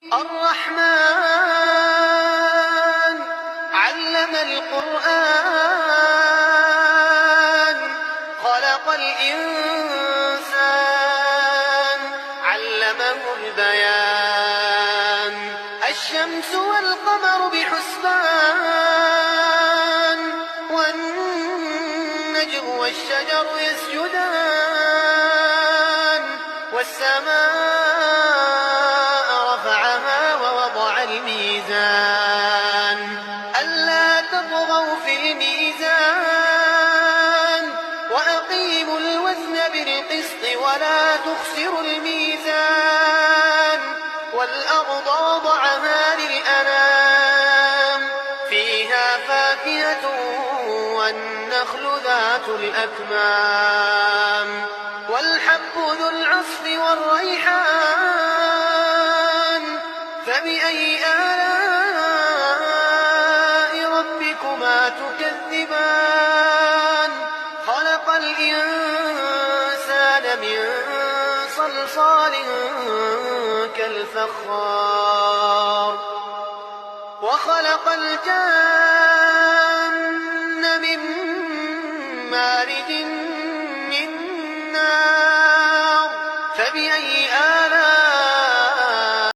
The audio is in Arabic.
الرحمن علم القرآن خلق الإنسان علمه البيان الشمس والقمر بحسبان والنجم والشجر يسجدان والسماء رفعها ووضع الميزان ألا تطغوا في الميزان وأقيموا الوزن بالقسط ولا تخسروا الميزان والأرض وضعها للأنام فيها فاكهة والنخل ذات الأكمام والحب ذو العصف والريحان فبأي آلاء ربكما تكذبان خلق الإنسان من صلصال كالفخار وخلق الجان من مارج من نار فبأي